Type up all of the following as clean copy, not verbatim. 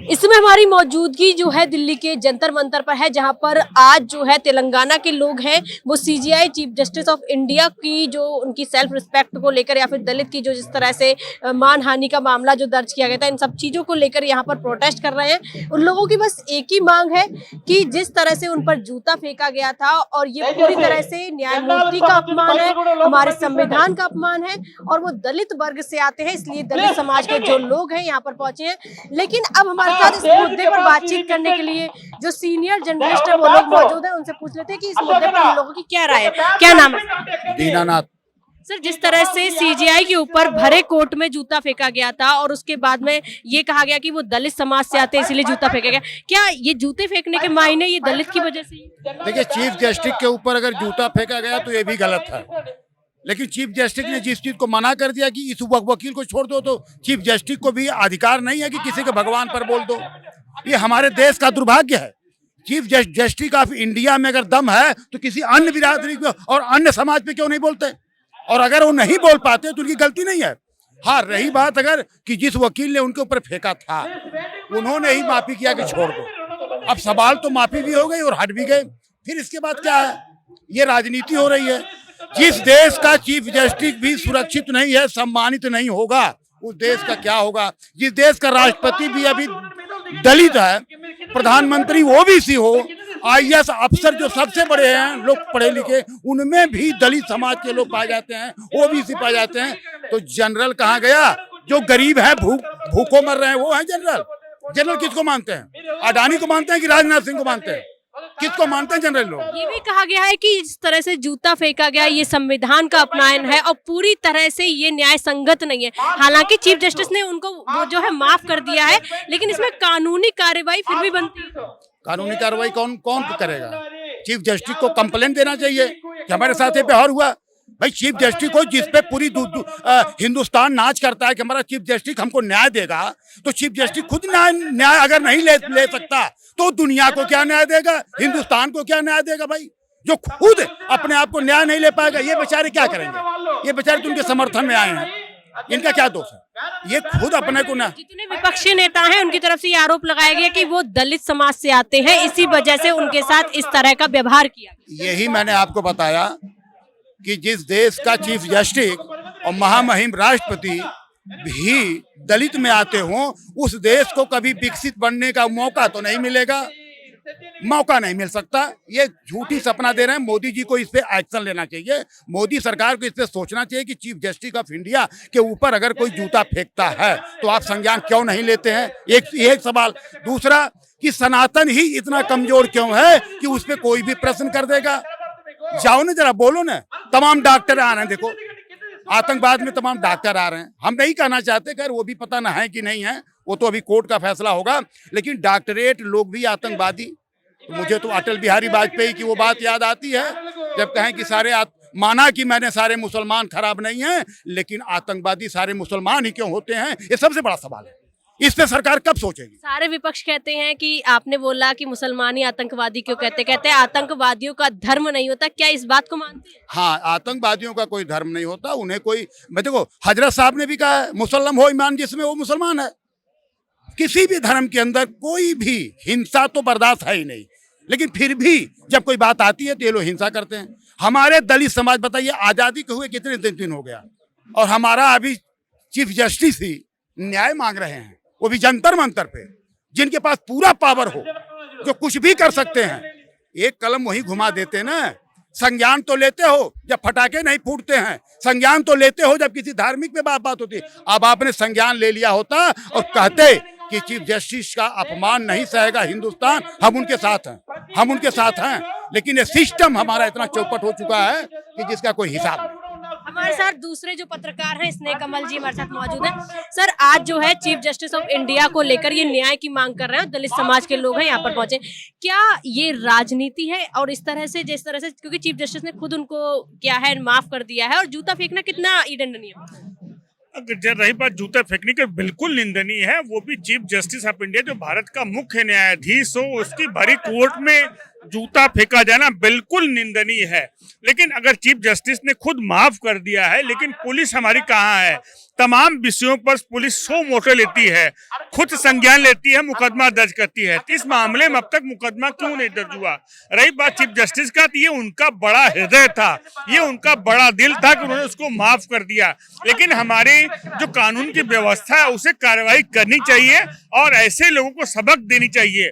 इसमें हमारी मौजूदगी जो है दिल्ली के जंतर मंतर पर है, जहां पर आज जो है तेलंगाना के लोग हैं वो CGI chief justice of India की जो उनकी सेल्फ रिस्पेक्ट को लेकर या फिर दलित की जो जिस तरह से मानहानि का मामला जो दर्ज किया गया था, इन सब चीजों को लेकर यहाँ पर प्रोटेस्ट कर रहे हैं। उन लोगों की बस एक ही मांग है कि जिस तरह से उन पर जूता फेंका गया था और ये पूरी तरह से न्यायमूर्ति का अपमान है, हमारे संविधान का अपमान है और वो दलित वर्ग से आते हैं, इसलिए दलित समाज के जो लोग हैं यहाँ पर पहुंचे हैं। लेकिन अब हमारे साथ इस मुद्दे पर बातचीत करने के लिए जो सीनियर जर्नलिस्ट है वो लोग मौजूद हैं, उनसे पूछ लेते हैं कि इस मुद्दे पर उन लोगों की क्या राय है। क्या नाम है? दीनानाथ। सर, जिस तरह से सीजीआई के ऊपर भरे कोर्ट में जूता फेंका गया था और उसके बाद में ये कहा गया कि वो दलित समाज से आते हैं इसलिए जूता फेंका गया, क्या ये जूते फेंकने के मायने ये दलित की वजह से? देखिए, चीफ जस्टिस के ऊपर अगर जूता फेंका गया तो ये भी गलत है, लेकिन चीफ जस्टिस ने जिस चीज को मना कर दिया कि इस वकील को छोड़ दो, तो चीफ जस्टिस को भी अधिकार नहीं है कि किसी के भगवान पर बोल दो। ये हमारे देश का दुर्भाग्य है। चीफ जस्टिस ऑफ इंडिया में अगर दम है तो किसी अन्य बिरादरी और अन्य समाज पे क्यों नहीं बोलते? और अगर वो नहीं बोल पाते तो उनकी गलती नहीं है। हाँ, रही बात अगर कि जिस वकील ने उनके ऊपर फेंका था उन्होंने ही माफी किया कि छोड़ दो, अब सवाल तो माफी भी हो गई और हट भी गए, फिर इसके बाद क्या है? ये राजनीति हो रही है। जिस देश का चीफ जस्टिस भी सुरक्षित नहीं है, सम्मानित नहीं होगा, उस देश का क्या होगा? जिस देश का राष्ट्रपति भी अभी दलित है, प्रधानमंत्री ओबीसी हो, आईएएस अफसर जो सबसे बड़े हैं लोग पढ़े लिखे, उनमें भी दलित समाज के लोग पाए जाते हैं, ओबीसी पाए जाते हैं, तो जनरल कहाँ गया? जो गरीब है, भूखों मर रहे हैं, वो है जनरल। जनरल किसको मानते हैं? अडानी को मानते हैं कि राजनाथ सिंह को मानते हैं? किसको मानते हैं जनरल लोग? ये भी कहा गया है कि इस तरह से जूता फेंका गया ये संविधान का अपमान है और पूरी तरह से ये न्याय संगत नहीं है। हालांकि चीफ जस्टिस ने उनको वो जो है माफ कर दिया है, लेकिन इसमें कानूनी कार्रवाई फिर भी बनती है। कानूनी कार्रवाई कौन कौन करेगा? चीफ जस्टिस को कंप्लेंट देना चाहिए कि हमारे साथ ये व्यवहार हुआ। भाई, चीफ जस्टिस को जिस पे पूरी हिंदुस्तान नाच करता है कि हमारा चीफ जस्टिस हमको न्याय देगा, तो चीफ जस्टिस खुद न्याय अगर नहीं ले सकता तो दुनिया को क्या न्याय देगा? हिंदुस्तान को क्या न्याय देगा? भाई, जो खुद अपने आप को न्याय नहीं ले पाएगा, ये बेचारे क्या करेंगे? ये बेचारे तो उनके समर्थन में आए हैं, इनका क्या दोष है? ये खुद अपने को ना, जितने विपक्षी नेता हैं उनकी तरफ से ये आरोप लगाया गया कि वो दलित समाज से आते हैं, इसी वजह से उनके साथ इस तरह का व्यवहार किया। यही मैंने आपको बताया कि जिस देश का चीफ जस्टिस और महामहिम राष्ट्रपति भी दलित में आते हों, उस देश को कभी विकसित बनने का मौका तो नहीं मिलेगा, मौका नहीं मिल सकता। ये झूठी सपना दे रहे हैं। मोदी जी को इस पे एक्शन लेना चाहिए। मोदी सरकार को इस पे सोचना चाहिए कि चीफ जस्टिस ऑफ इंडिया के ऊपर अगर कोई जूता फेंकता है तो आप संज्ञान क्यों नहीं लेते हैं? एक सवाल। दूसरा, कि सनातन ही इतना कमजोर क्यों है कि उस पर कोई भी प्रश्न कर देगा? जाओ ना, जरा बोलो ना। तमाम डॉक्टर आ रहे हैं, देखो आतंकवाद में तमाम डॉक्टर आ रहे हैं। हम नहीं कहना चाहते, खैर वो भी पता ना है कि नहीं है, वो तो अभी कोर्ट का फैसला होगा, लेकिन डॉक्टरेट लोग भी आतंकवादी। तो मुझे तो अटल बिहारी वाजपेयी की वो बात याद आती है जब कहें कि माना कि मैंने सारे मुसलमान खराब नहीं हैं, लेकिन आतंकवादी सारे मुसलमान ही क्यों होते हैं? ये सबसे बड़ा सवाल है। इस पे सरकार कब सोचेगी? सारे विपक्ष कहते हैं कि आपने बोला कि मुसलमान ही आतंकवादी क्यों कहते हैं आतंकवादियों का धर्म नहीं होता, क्या इस बात को मानते हैं? हाँ, आतंकवादियों का कोई धर्म नहीं होता, उन्हें कोई, मैं देखो हजरत साहब ने भी कहा है, मुसल्लम हो ईमान जिसमें वो मुसलमान है। किसी भी धर्म के अंदर कोई भी हिंसा तो बर्दाश्त है ही नहीं, लेकिन फिर भी जब कोई बात आती है तो ये लोग हिंसा करते हैं। हमारे दलित समाज, बताइए आजादी के हुए कितने दिन हो गया, और हमारा अभी चीफ जस्टिस ही न्याय मांग रहे हैं, वो भी जंतर मंतर पे, जिनके पास पूरा पावर हो, जो कुछ भी कर सकते हैं। एक कलम वही घुमा देते ना। संज्ञान तो लेते हो जब फटाके नहीं फूटते हैं, संज्ञान तो लेते हो जब किसी धार्मिक पे बात होती है। अब आपने संज्ञान ले लिया होता और कहते कि चीफ जस्टिस का अपमान नहीं सहेगा हिंदुस्तान, हम उनके साथ हैं, हम उनके साथ हैं। लेकिन ये सिस्टम हमारा इतना चौपट हो चुका है कि जिसका कोई हिसाब नहीं। हमारे साथ दूसरे जो पत्रकार हैं स्नेह कमल जी हमारे साथ मौजूद हैं। सर, आज जो है चीफ जस्टिस ऑफ इंडिया को लेकर ये न्याय की मांग कर रहे हैं, दलित समाज के लोग हैं यहाँ पर पहुंचे, क्या ये राजनीति है? और इस तरह से, जिस तरह से, क्योंकि चीफ जस्टिस ने खुद उनको क्या है माफ कर दिया है, और जूता फेंकना कितना दंडनीय है? अगर रही बात जूता फेंकने की, बिल्कुल निंदनीय है। वो भी चीफ जस्टिस ऑफ इंडिया, जो भारत का मुख्य न्यायाधीश हो, उसकी भरी कोर्ट में जूता फेंका जाना बिल्कुल निंदनीय है। लेकिन अगर चीफ जस्टिस ने खुद माफ कर दिया है, लेकिन पुलिस हमारी कहाँ है? तमाम विषयों पर पुलिस सो मोटो लेती है, खुद संज्ञान लेती है, मुकदमा दर्ज करती है। इस मामले में अब तक मुकदमा क्यों नहीं दर्ज हुआ? रही बात चीफ जस्टिस का, तो ये उनका बड़ा हृदय था, ये उनका बड़ा दिल था कि उन्होंने उसको माफ कर दिया। लेकिन हमारे जो कानून की व्यवस्था है उसे कार्रवाई करनी चाहिए और ऐसे लोगों को सबक देनी चाहिए।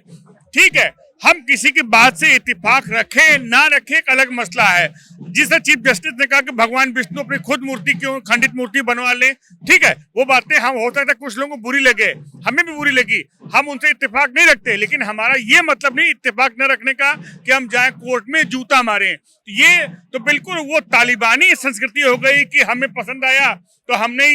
ठीक है, हम किसी की बात से इत्तेफाक रखें ना रखें एक अलग मसला है। जिस चीफ जस्टिस ने कहा कि भगवान विष्णु अपनी खुद मूर्ति क्यों खंडित मूर्ति बनवा ले, ठीक है, वो बातें हम हो सकता है कुछ लोगों को बुरी लगे, हमें भी बुरी लगी, हम उनसे इत्तेफाक नहीं रखते। लेकिन हमारा ये मतलब नहीं इत्तेफाक न रखने का कि हम जाएं कोर्ट में जूता मारें। ये तो बिल्कुल वो तालिबानी संस्कृति हो गई कि हमें पसंद आया तो हमने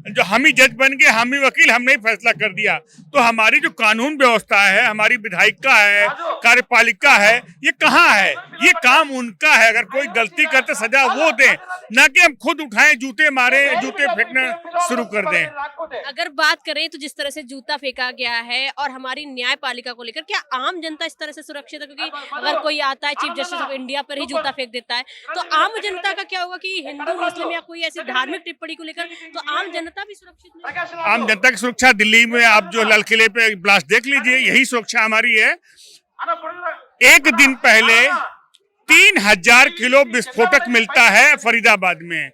जो हम ही जज बन गए, हम ही वकील, हमने ही फैसला कर दिया। तो हमारी जो कानून व्यवस्था है, हमारी विधायिका है, कार्यपालिका है, ये कहाँ है? ये काम उनका है। अगर कोई गलती करते सजा वो दें, ना कि हम खुद उठाएं, जूते मारें, जूते फेंकना शुरू कर दें। अगर बात करें तो जिस तरह से जूता फेंका गया है और हमारी न्यायपालिका को लेकर, क्या आम जनता इस तरह से सुरक्षित है? क्योंकि अगर कोई आता है चीफ जस्टिस ऑफ इंडिया पर ही जूता फेंक देता है, तो आम जनता का क्या होगा? कि हिंदू मुस्लिम या कोई ऐसी धार्मिक टिप्पणी को लेकर तो आम जनता भी सुरक्षित नहीं। आम जनता की सुरक्षा, दिल्ली में आप जो लाल किले पे ब्लास्ट देख लीजिए, यही सुरक्षा हमारी है। एक दिन पहले 3000 किलो विस्फोटक मिलता है फरीदाबाद में,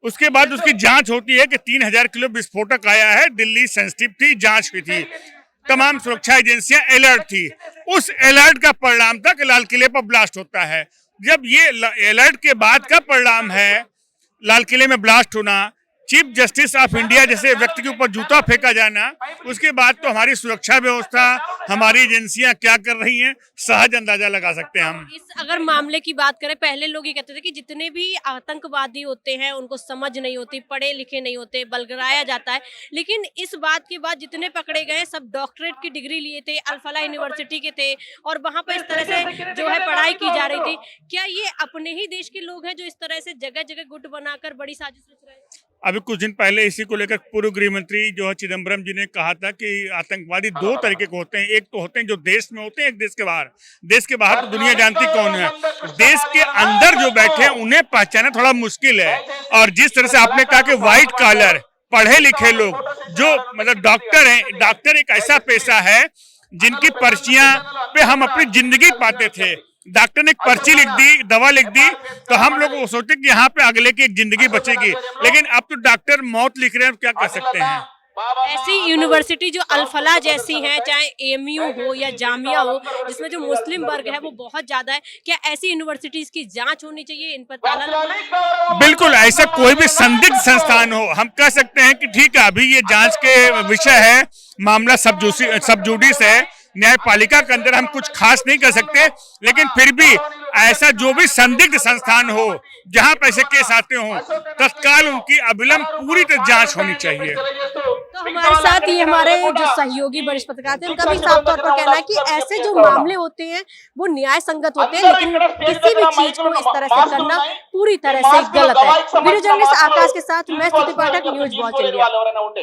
उसके बाद उसकी जांच होती है कि 3000 किलो विस्फोटक आया है, दिल्ली सेंसिटिव थी, जांच हुई थी, तमाम सुरक्षा एजेंसियां अलर्ट थी। उस अलर्ट का परिणाम था कि लाल किले पर ब्लास्ट होता है। जब ये अलर्ट के बाद का परिणाम है लाल किले में ब्लास्ट होना, चीफ जस्टिस ऑफ इंडिया जैसे व्यक्ति के ऊपर जूता फेंका जाना, उसके बाद तो हमारी सुरक्षा व्यवस्था, हमारी एजेंसियां क्या कर रही हैं, सहज अंदाजा लगा सकते हैं हम। इस अगर मामले की बात करें, पहले लोग ये कहते थे कि जितने भी आतंकवादी होते हैं उनको समझ नहीं होती, पढ़े लिखे नहीं होते, बलगराया जाता है। लेकिन इस बात के बाद जितने पकड़े गए सब डॉक्टरेट की डिग्री लिए थे, अल-फलाह यूनिवर्सिटी के थे और वहां पर इस तरह से जो है पढ़ाई की जा रही थी। क्या ये अपने ही देश के लोग हैं जो इस तरह से जगह जगह गुट बनाकर बड़ी साजिश रच रहे हैं? अभी कुछ दिन पहले इसी को लेकर पूर्व गृह मंत्री जो है चिदम्बरम जी ने कहा था कि आतंकवादी दो तरीके के होते हैं, एक तो होते हैं जो देश में होते हैं, एक देश के बाहर। देश के बाहर तो दुनिया जानती कौन है, देश के अंदर जो बैठे हैं उन्हें पहचानना थोड़ा मुश्किल है। और जिस तरह से आपने कहा कि व्हाइट कॉलर पढ़े लिखे लोग जो मतलब डॉक्टर हैं, डॉक्टर एक ऐसा पेशा है जिनकी पर्चियां पे हम अपनी जिंदगी पाते थे। डॉक्टर ने एक पर्ची लिख दी, दवा लिख दी, तो हम लोग सोचते कि यहाँ पे अगले की एक जिंदगी बचेगी। लेकिन अब तो डॉक्टर मौत लिख रहे हैं, क्या कर सकते हैं? ऐसी यूनिवर्सिटी जो अल-फलाह जैसी है, चाहे एएमयू हो या जामिया हो, जिसमें जो मुस्लिम वर्ग है वो बहुत ज्यादा है, क्या ऐसी यूनिवर्सिटीज की जांच होनी चाहिए, इन पर ताला लगाना चाहिए? बिल्कुल, ऐसा कोई भी संदिग्ध संस्थान हो, हम कह सकते हैं कि ठीक है अभी ये जांच के विषय है, मामला सब जुडिस है, न्यायपालिका के अंदर हम कुछ खास नहीं कर सकते। लेकिन फिर भी ऐसा जो भी संदिग्ध संस्थान हो जहां पर ऐसे केस आते हों, तत्काल उनकी अविलंब पूरी तरह जांच होनी चाहिए। तो हमारे साथ ये हमारे जो सहयोगी वरिष्ठ पत्रकार थे, उनका भी साफ तौर पर कहना है कि ऐसे जो मामले होते हैं वो न्याय संगत होते हैं, लेकिन किसी भी चीज को इस तरह से करना पूरी तरह से गलत है। वीडियो जर्नलिस्ट आकाश के साथ मैं स्तुति पाठक, न्यूज वॉच इंडिया।